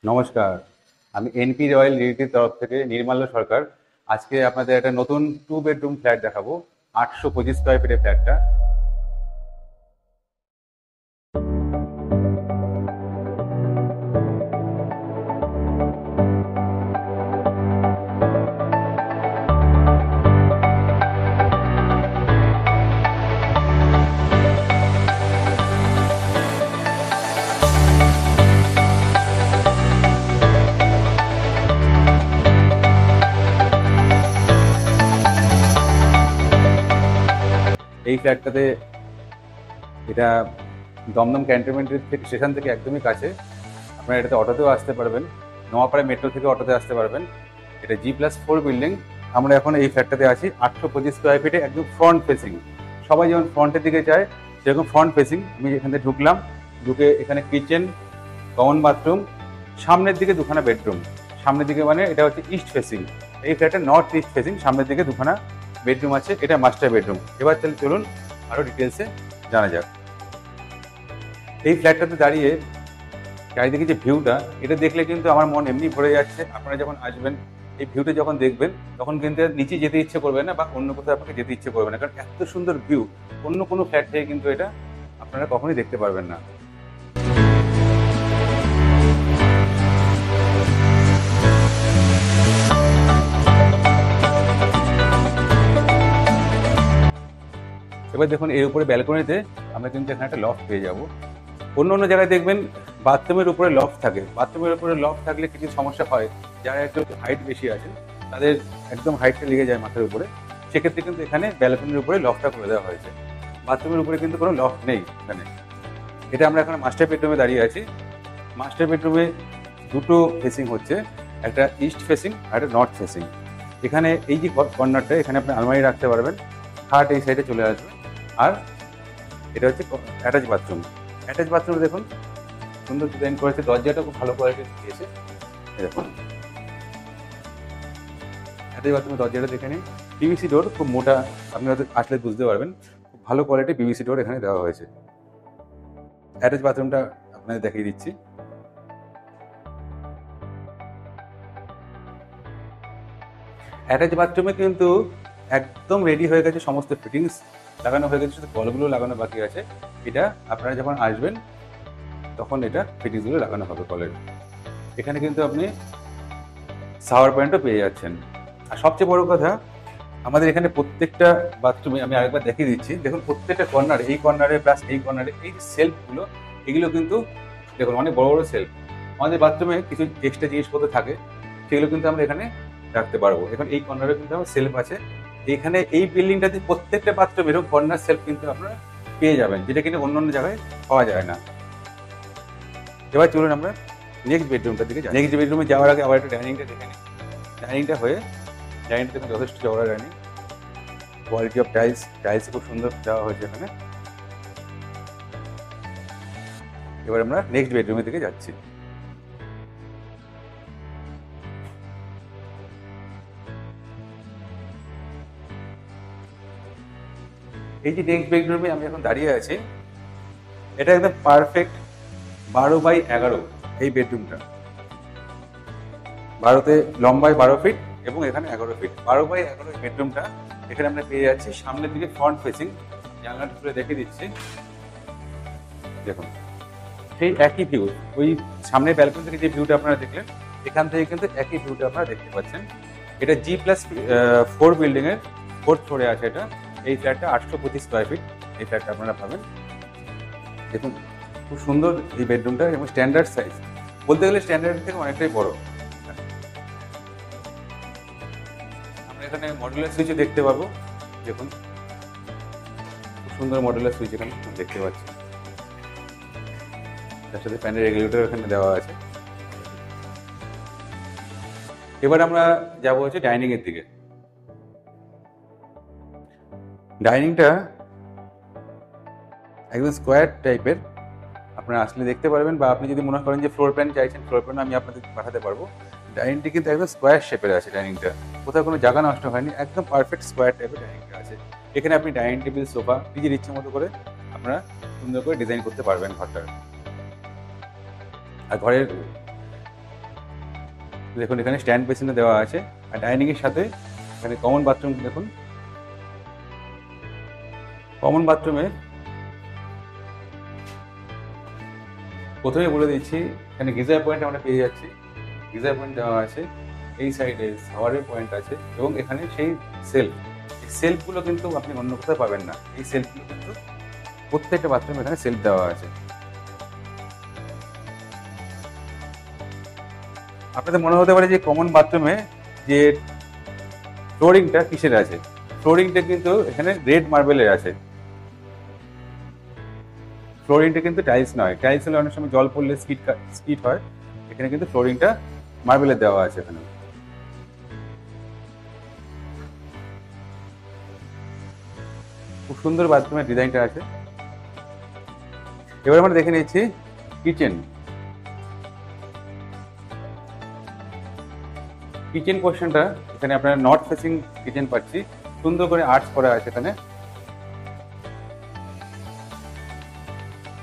নমস্কার, আমি NP royal রিয়েলিটির তরফ থেকে নির্মাল্য সরকার। আজকে আপনাদের একটা নতুন 2 বেডরুম ফ্ল্যাট দেখাবো। 825 স্কোয়ার ফিটের ফ্ল্যাটটা। এই ফ্ল্যাটটাতে এটা দমদম ক্যান্টনমেন্টের স্টেশন থেকে একদমই কাছে। আপনারা এটাতে অটোতেও আসতে পারবেন, নোয়াপাড়া মেট্রো থেকে অটোতে আসতে পারবেন। এটা G+4 বিল্ডিং। আমরা এখন এই ফ্ল্যাটটাতে আছি 825 স্কোয়ার ফিটে, একদম ফ্রন্ট ফেসিং। সবাই যেমন ফ্রন্টের দিকে যায় সেরকম ফ্রন্ট ফেসিং। আমি এখানে ঢুকলাম, ঢুকে এখানে কিচেন, কমন বাথরুম, সামনের দিকে দুখানা বেডরুম। সামনের দিকে মানে এটা হচ্ছে ইস্ট ফেসিং। এই ফ্ল্যাটটা নর্থ ইস্ট ফেসিং, সামনের দিকে দুখানা বেডরুম আছে। এটা মাস্টার বেডরুম। এবার তাহলে চলুন আরও ডিটেলসে জানা যাক। এই ফ্ল্যাটটাতে দাঁড়িয়ে চারিদিকে যে ভিউটা, এটা দেখলে কিন্তু আমার মন এমনি ভরে যাচ্ছে। আপনারা যখন আসবেন, এই ভিউটা যখন দেখবেন, তখন কিন্তু আর নিচে যেতে ইচ্ছে করবে না বা অন্য কোথাও আপনাকে যেতে ইচ্ছে করবে না, কারণ এত সুন্দর ভিউ অন্য কোনো ফ্ল্যাট থেকে কিন্তু এটা আপনারা কখনোই দেখতে পারবেন না। এবার দেখুন, এর উপরে ব্যালকনিতে আমরা কিন্তু এখানে একটা লফট পেয়ে যাব। অন্য অন্য জায়গায় দেখবেন বাথরুমের উপরে লফট থাকে। বাথরুমের উপরে লফট থাকলে কিছু সমস্যা হয়, যারা একটু হাইট বেশি আছে তাদের একদম হাইটটা লেগে যায় মাথার উপরে। সেক্ষেত্রে কিন্তু এখানে ব্যালকনির উপরে লফটটা করে দেওয়া হয়েছে। বাথরুমের উপরে কিন্তু কোনো লফট নেই এখানে। এটা আমরা এখন মাস্টার বেডরুমে দাঁড়িয়ে আছি। মাস্টার বেডরুমে দুটো ফেসিং হচ্ছে, একটা ইস্ট ফেসিং আর একটা নর্থ ফেসিং। এখানে এই যে কর্নারটা, এখানে আপনি আলমারি রাখতে পারবেন, খাট এই সাইডে চলে আসবে। আর এটা হচ্ছে অ্যাটাচ বাথরুম। অ্যাটাচ বাথরুম দেখুন সুন্দর ডিজাইন করেছে, দরজাটা খুব ভালো কোয়ালিটির দিয়েছে। দেখুন অ্যাটাচ বাথরুমের দরজাটা দেখে নিন। পিভিসি ডোর, খুব মোটা, আপনি হয়তো আসলে বুঝতে পারবেন। খুব ভালো কোয়ালিটির পিভিসি ডোর এখানে দেওয়া হয়েছে। অ্যাটাচ বাথরুমটা আপনাদের দেখিয়ে দিচ্ছি। অ্যাটাচ বাথরুমে কিন্তু একদম রেডি হয়ে গেছে, সমস্ত ফিটিংস লাগানো হয়ে গেছে, শুধু কলগুলো লাগানো বাকি আছে। এটা আপনারা যখন আসবেন তখন এটা ফিটিংসগুলো লাগানো হবে কলের। এখানে কিন্তু আপনি শাওয়ার পয়েন্টও পেয়ে যাচ্ছেন। আর সবচেয়ে বড় কথা, আমাদের এখানে প্রত্যেকটা বাথরুমে আমি আরেকবার দেখিয়ে দিচ্ছি। দেখুন প্রত্যেকটা কর্নারে, এই কর্নারে প্লাস এই কর্নারে, এই যে সেলফগুলো, এগুলো কিন্তু দেখুন অনেক বড় বড় সেলফ। আমাদের বাথরুমে কিছু এক্সট্রা জিনিসপত্র থাকে, সেগুলো কিন্তু আমরা এখানে রাখতে পারবো। এখন এই কর্নারে কিন্তু আমার সেলফ আছে। এখানে এই বিল্ডিংটাতে প্রত্যেকটা বাথরুম এরকম কর্নার সেলফ কিন্তু আপনারা পেয়ে যাবেন, যেটা কিন্তু অন্য অন্য জায়গায় পাওয়া যায় না। এবার চলুন আমরা নেক্সট বেডরুমটার দিকে যাই। নেক্সট বেডরুমে যাওয়ার আগে আবার একটা ডাইনিংটা দেখে নিই। ডাইনিংটা হয়ে, ডাইনিংটা দেখুন যথেষ্ট চওড়া ডাইনিং, কোয়ালিটি অফ টাইলস খুব সুন্দর দেওয়া হয়েছে এখানে। এবার আমরা নেক্সট বেডরুমের দিকে যাচ্ছি। এই যে নেক্সট বেডরুমে আমি এখন দাঁড়িয়ে আছি, এটা একদম পারফেক্ট 12x11 এই বেডরুমটা। 12তে লম্বায় 12 ফিট এবং এখানে 11 ফিট। 12x11 এই বেডরুমটা এখানে আমরা পেয়ে যাচ্ছি। সামনের দিকে ফ্রন্ট ফেসিং, জানলাটা খুলে দেখিয়ে দিচ্ছি। দেখুন সেই একই ভিউ, ওই সামনের ব্যালকনি থেকে যে ভিউটা আপনারা দেখলেন, এখান থেকে কিন্তু একই ভিউটা আপনারা দেখতে পাচ্ছেন। এটা G+4 বিল্ডিং এর 4th ফ্লোরে আছে এটা। এই ফ্ল্যাটটা 825 স্কোয়ার ফিট এই ফ্ল্যাটটা আপনারা পাবেন। দেখুন খুব সুন্দর এই বেডরুমটা এবং স্ট্যান্ডার্ড সাইজ, বলতে গেলে স্ট্যান্ডার্ড থেকে অনেকটাই বড়। আমরা এখানে মডুলার সুইচও দেখতে পাবো। দেখুন খুব সুন্দর মডুলার সুইচ এখানে দেখতে পাচ্ছি, তার সাথে ফ্যানের রেগুলেটর এখানে দেওয়া আছে। এবার আমরা যাবো হচ্ছে ডাইনিং এর দিকে। ডাইনিংটা একদম স্কোয়ার টাইপের, আপনারা আসলে দেখতে পারবেন, বা আপনি যদি মনে করেন যে ফ্লোর প্ল্যান চাইছেন, ফ্লোর প্ল্যান আমি আপনাদের পাঠাতে পারবো। ডাইনিংটি কিন্তু একদম স্কোয়ার শেপের আছে। ডাইনিংটা কোথাও কোনো জায়গা নষ্ট হয়নি, একদম পারফেক্ট স্কোয়ার টাইপের ডাইনিংটা আছে। এখানে আপনি ডাইনিং টেবিল, সোফা নিজের ইচ্ছে মতো করে আপনারা সুন্দর করে ডিজাইন করতে পারবেন ঘরটার। আর ঘরের দেখুন এখানে স্ট্যান্ড বেসিনে দেওয়া আছে, আর ডাইনিং এর সাথে এখানে কমন বাথরুম। দেখুন কমন বাথরুমে প্রথমে বলে দিচ্ছি, এখানে গিজার পয়েন্ট আমরা পেয়ে যাচ্ছি, গিজার পয়েন্ট দেওয়া আছে, এই সাইডে শাওয়ারের পয়েন্ট আছে, এবং এখানে সেই সেলফ, এই সেলফগুলো কিন্তু আপনি অন্য কোথাও পাবেন না। এই সেলফগুলো কিন্তু প্রত্যেকটা বাথরুমে এখানে সেলফ দেওয়া আছে। আপনাদের মনে হতে পারে যে কমন বাথরুমে যে ফ্লোরিংটা কিসের আছে, ফ্লোরিংটা কিন্তু এখানে রেড মার্বেলের আছে। ফ্লোরিংটা কিন্তু টাইলস নয়, টাইলস হলে অনেক সময় জল পড়লে স্কিড হয়, এখানে কিন্তু ফ্লোরিংটা মার্বেলের দেওয়া আছে। এখানে খুব সুন্দর বাথরুমের ডিজাইনটা আছে। এবার আমরা দেখে নিচ্ছি কিচেন। কিচেন পোর্শনটা এখানে আপনারা নর্থ ফেসিং কিচেন পাচ্ছি, সুন্দর করে আর্টস করা আছে এখানে।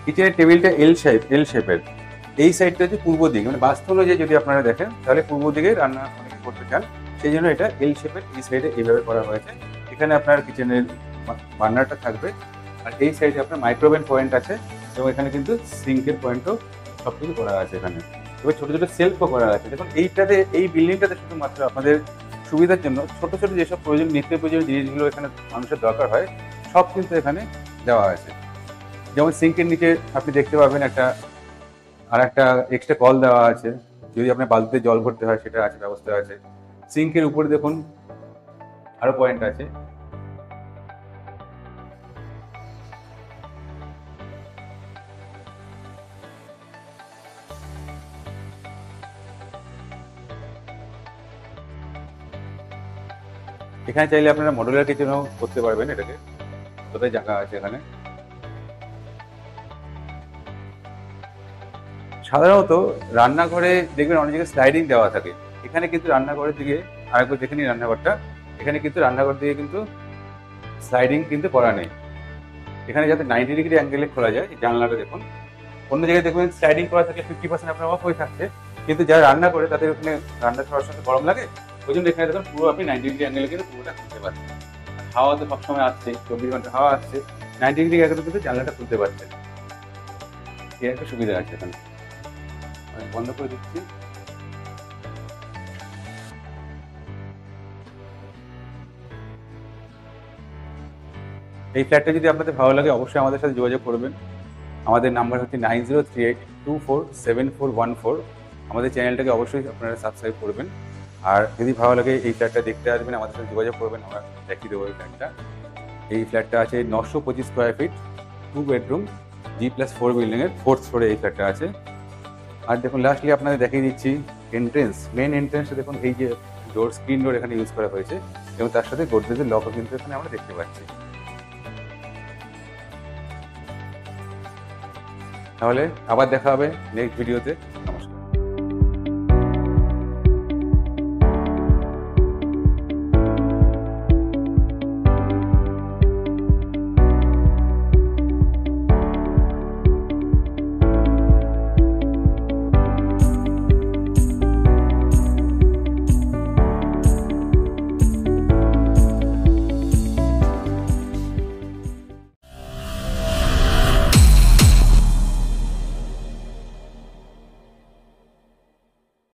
কিচেনের টেবিলটা এল শেপের, এই সাইডটা হচ্ছে পূর্ব দিক, মানে বাস্তু অনুযায়ী যদি আপনারা দেখেন তাহলে পূর্ব দিকে রান্না অনেকে করতে চান, সেই জন্য এটা এল শেপের এই সাইডে এইভাবে করা হয়েছে। এখানে আপনার কিচেনের বার্নারটা থাকবে, আর এই সাইডে আপনার মাইক্রোওভেন পয়েন্ট আছে, এবং এখানে কিন্তু সিঙ্কের পয়েন্টও সব কিছু করা আছে এখানে। এবার ছোটো ছোটো সেলফও করা আছে। দেখুন এইটাতে, এই বিল্ডিংটাতে শুধুমাত্র আপনাদের সুবিধার জন্য ছোট ছোট যেসব নিত্য প্রয়োজনীয় জিনিসগুলো এখানে মানুষের দরকার হয় সব কিন্তু এখানে দেওয়া আছে। যেমন সিঙ্কের নিচে আপনি দেখতে পাবেন একটা এক্সট্রা কল দেওয়া আছে, যদি আপনার বালতিতে জল ভরতে হয় সেটা আছে, ব্যবস্থা আছে। সিঙ্কের উপরে দেখুন আরো পয়েন্ট আছে। এখানে চাইলে আপনারা মডুলার কিচেনও করতে পারবেন, এটাকে যতটাই জায়গা আছে এখানে। সাধারণত রান্নাঘরে দেখবেন অনেক জায়গায় স্লাইডিং দেওয়া থাকে, এখানে কিন্তু রান্নাঘরের দিকে আরেকবার দেখে নিই রান্নাঘরটা, এখানে কিন্তু রান্নাঘর দিকে কিন্তু স্লাইডিং কিন্তু করা নেই, এখানে যাতে 90 ডিগ্রি অ্যাঙ্গেলে খোলা যায়। এই জানলাটা দেখুন, অন্য জায়গায় দেখবেন স্লাইডিং করা থাকে 50% আপনার অফ হয়ে থাকছে, কিন্তু যারা রান্না করে তাদের ওখানে রান্না করার সাথে গরম লাগে, ওই জন্য এখানে দেখুন পুরো আপনি 90 ডিগ্রি অ্যাঙ্গেলে কিন্তু পুরোটা খুলতে পারছেন। হাওয়া তো সবসময় আসছে, 24 ঘন্টা হাওয়া আসছে, 90 ডিগ্রি অ্যাঙ্গেলে কিন্তু জানলাটা খুলতে পারছেন, এই একটা সুবিধা আছে এখানে। আমি বন্ধ করে দিচ্ছি। এই ফ্ল্যাটটা যদি আপনাদের ভালো লাগে অবশ্যই আমাদের সাথে যোগাযোগ করবেন। আমাদের নাম্বার হচ্ছে 9038247414। আমাদের চ্যানেলটাকে অবশ্যই আপনারা সাবস্ক্রাইব করবেন, আর যদি ভালো লাগে এই ফ্ল্যাটটা দেখতে আসবেন, আমাদের সাথে যোগাযোগ করবেন, আমরা দেখিয়ে দেবো এই ফ্ল্যাটটা। এই ফ্ল্যাটটা আছে 925 স্কোয়ার ফিট, 2 বেডরুম, G+4 বিল্ডিংয়ের 4th ফ্লোরে এই ফ্ল্যাটটা আছে। আর দেখুন লাস্টলি আপনাদের দেখিয়ে দিচ্ছি এন্ট্রেন্স, মেন এন্ট্রেন্সটা দেখুন, এই যে ডোর, স্ক্রিন ডোর এখানে ইউজ করা হয়েছে, এবং তার সাথে গোদরেজের লকও কিন্তু এখানে আমরা দেখতে পাচ্ছি। তাহলে আবার দেখা হবে নেক্সট ভিডিওতে।